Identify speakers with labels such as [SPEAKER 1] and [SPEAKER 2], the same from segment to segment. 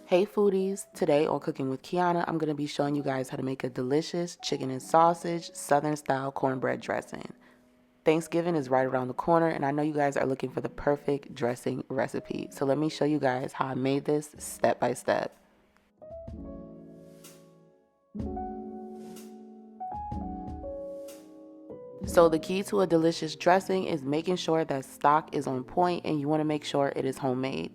[SPEAKER 1] Hey foodies, today on Cooking with Kiana, I'm going to be showing you guys how to make a delicious chicken and sausage Southern style cornbread dressing. Thanksgiving is right around the corner and I know you guys are looking for the perfect dressing recipe. So let me show you guys how I made this step by step. So the key to a delicious dressing is making sure that stock is on point and you want to make sure it is homemade.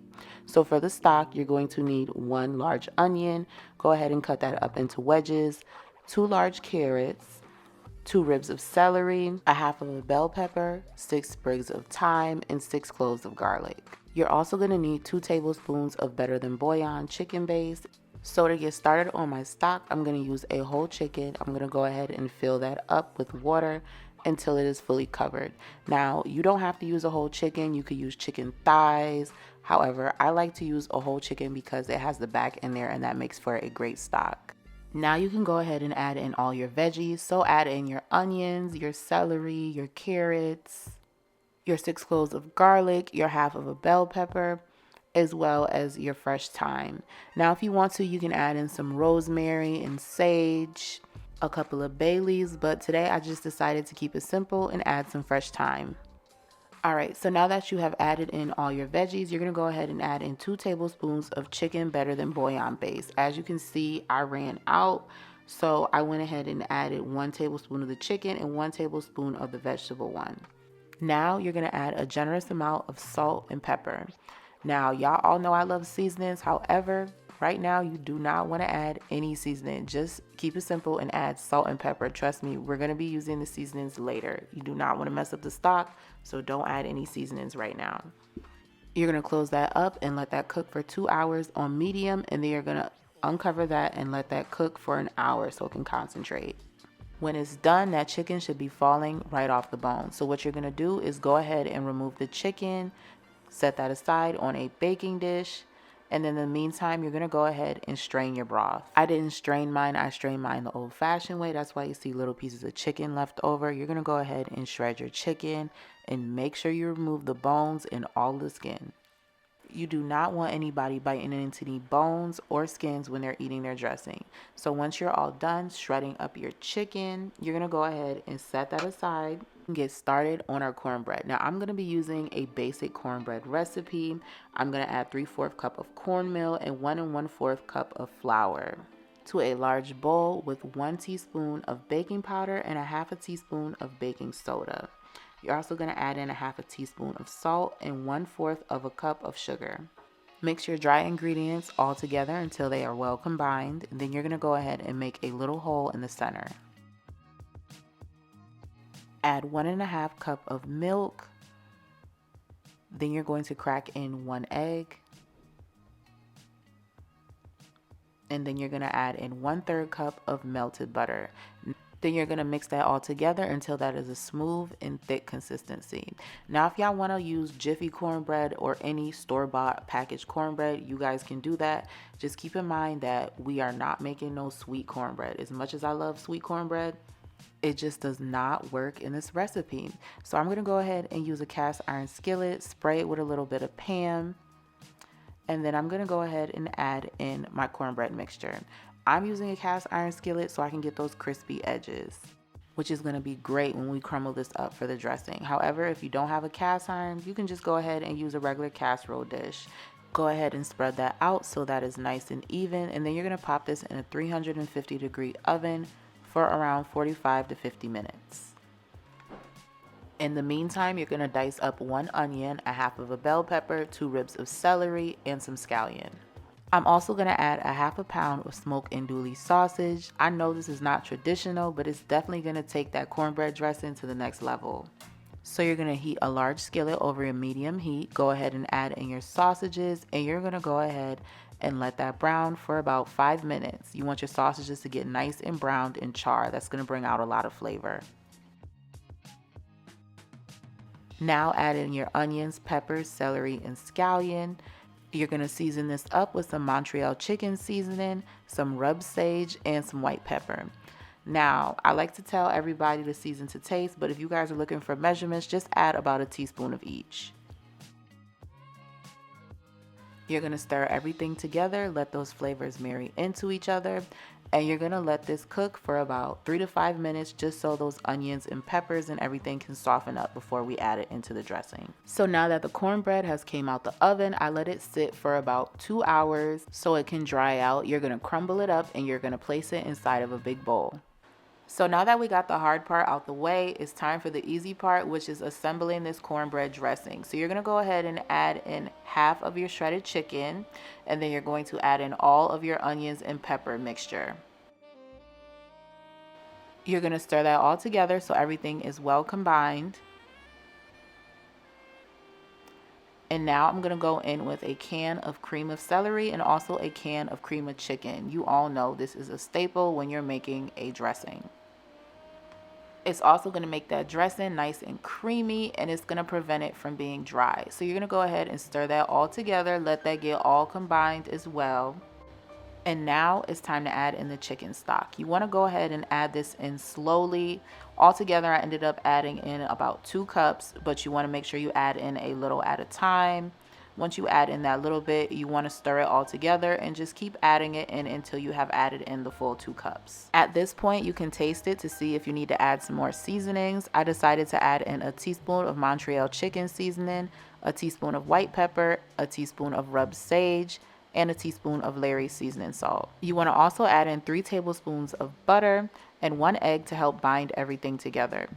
[SPEAKER 1] So for the stock, you're going to need 1 large onion. Go ahead and cut that up into wedges, 2 large carrots, 2 ribs of celery, a half of a bell pepper, 6 sprigs of thyme, and 6 cloves of garlic. You're also going to need 2 tablespoons of better than bouillon chicken base. So to get started on my stock, I'm going to use a whole chicken. I'm going to go ahead and fill that up with water until it is fully covered. Now, you don't have to use a whole chicken. You could use chicken thighs. However, I like to use a whole chicken because it has the back in there and that makes for a great stock. Now you can go ahead and add in all your veggies. So add in your onions, your celery, your carrots, your 6 cloves of garlic, your half of a bell pepper, as well as your fresh thyme. Now if you want to, you can add in some rosemary and sage, a couple of bay leaves, but today I just decided to keep it simple and add some fresh thyme. Alright, so now that you have added in all your veggies, you're going to go ahead and add in 2 tablespoons of chicken better than bouillon base. As you can see, I ran out, so I went ahead and added 1 tablespoon of the chicken and 1 tablespoon of the vegetable one. Now you're going to add a generous amount of salt and pepper. Now, y'all all know I love seasonings. However, right now you do not want to add any seasoning. Just keep it simple and add salt and pepper. Trust me, we're going to be using the seasonings later. You do not want to mess up the stock, so don't add any seasonings right now. You're going to close that up and let that cook for 2 hours on medium, and then you're going to uncover that and let that cook for an hour so it can concentrate. When it's done, that chicken should be falling right off the bone. So what you're going to do is go ahead and remove the chicken, set that aside on a baking dish, and in the meantime, you're going to go ahead and strain your broth. I didn't strain mine. I strained mine the old-fashioned way. That's why you see little pieces of chicken left over. You're going to go ahead and shred your chicken and make sure you remove the bones and all the skin. You do not want anybody biting into any bones or skins when they're eating their dressing. So once you're all done shredding up your chicken, you're going to go ahead and set that aside and get started on our cornbread. Now I'm going to be using a basic cornbread recipe. I'm going to add 3/4 cup of cornmeal and 1 1/4 cup of flour to a large bowl with 1 teaspoon of baking powder and a half a teaspoon of baking soda. You're also going to add in a half a teaspoon of salt and 1/4 of a cup of sugar. Mix your dry ingredients all together until they are well combined. And then you're going to go ahead and make a little hole in the center. Add 1 1/2 cup of milk. Then you're going to crack in 1 egg. And then you're going to add in 1/3 cup of melted butter. Then you're going to mix that all together until that is a smooth and thick consistency. Now, if y'all want to use Jiffy cornbread or any store-bought packaged cornbread, you guys can do that. Just keep in mind that we are not making no sweet cornbread. As much as I love sweet cornbread, it just does not work in this recipe. So I'm going to go ahead and use a cast iron skillet, spray it with a little bit of Pam, and then I'm going to go ahead and add in my cornbread mixture. I'm using a cast iron skillet so I can get those crispy edges, which is going to be great when we crumble this up for the dressing. However, if you don't have a cast iron, you can just go ahead and use a regular casserole dish. Go ahead and spread that out so that is nice and even, and then you're going to pop this in a 350-degree oven for around 45 to 50 minutes. In the meantime, you're going to dice up 1 onion, a half of a bell pepper, 2 ribs of celery, and some scallion. I'm also going to add a half a pound of smoked andouille sausage. I know this is not traditional, but it's definitely going to take that cornbread dressing to the next level. So you're going to heat a large skillet over a medium heat. Go ahead and add in your sausages, and you're going to go ahead and let that brown for about 5 minutes. You want your sausages to get nice and browned and char. That's going to bring out a lot of flavor. Now add in your onions, peppers, celery, and scallion. You're going to season this up with some Montreal chicken seasoning, some rub sage, and some white pepper. Now, I like to tell everybody to season to taste, but if you guys are looking for measurements, just add about a teaspoon of each. You're going to stir everything together, let those flavors marry into each other, and you're going to let this cook for about 3 to 5 minutes just so those onions and peppers and everything can soften up before we add it into the dressing. So now that the cornbread has came out the oven, I let it sit for about 2 hours so it can dry out. You're going to crumble it up and you're going to place it inside of a big bowl. So now that we got the hard part out the way, it's time for the easy part, which is assembling this cornbread dressing. So you're going to go ahead and add in half of your shredded chicken, and then you're going to add in all of your onions and pepper mixture. You're going to stir that all together so everything is well combined. And now I'm going to go in with a can of cream of celery and also a can of cream of chicken. You all know this is a staple when you're making a dressing. It's also going to make that dressing nice and creamy, and it's going to prevent it from being dry. So you're going to go ahead and stir that all together. Let that get all combined as well. And now it's time to add in the chicken stock. You want to go ahead and add this in slowly. Altogether, I ended up adding in about 2 cups, but you want to make sure you add in a little at a time. Once you add in that little bit, you want to stir it all together and just keep adding it in until you have added in the full 2 cups. At this point, you can taste it to see if you need to add some more seasonings. I decided to add in a teaspoon of Montreal chicken seasoning, a teaspoon of white pepper, a teaspoon of rubbed sage, and a teaspoon of Larry's seasoning salt. You want to also add in 3 tablespoons of butter and 1 egg to help bind everything together.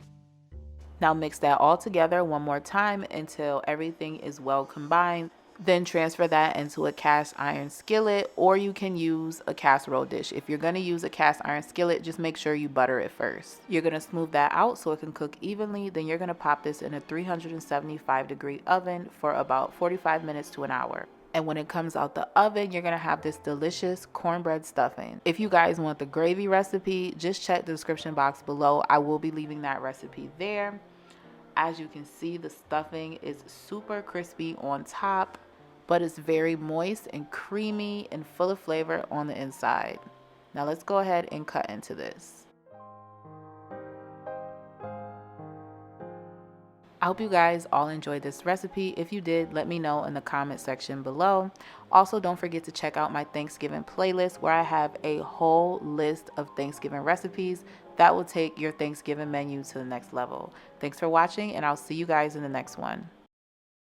[SPEAKER 1] Now mix that all together one more time until everything is well combined. Then transfer that into a cast iron skillet, or you can use a casserole dish. If you're going to use a cast iron skillet, just make sure you butter it first. You're going to smooth that out so it can cook evenly. Then you're going to pop this in a 375-degree oven for about 45 minutes to an hour. And when it comes out the oven, you're going to have this delicious cornbread stuffing. If you guys want the gravy recipe, just check the description box below. I will be leaving that recipe there. As you can see, the stuffing is super crispy on top, but it's very moist and creamy and full of flavor on the inside. Now let's go ahead and cut into this. I hope you guys all enjoyed this recipe. If you did, let me know in the comment section below. Also, don't forget to check out my Thanksgiving playlist where I have a whole list of Thanksgiving recipes that will take your Thanksgiving menu to the next level. Thanks for watching, and I'll see you guys in the next one.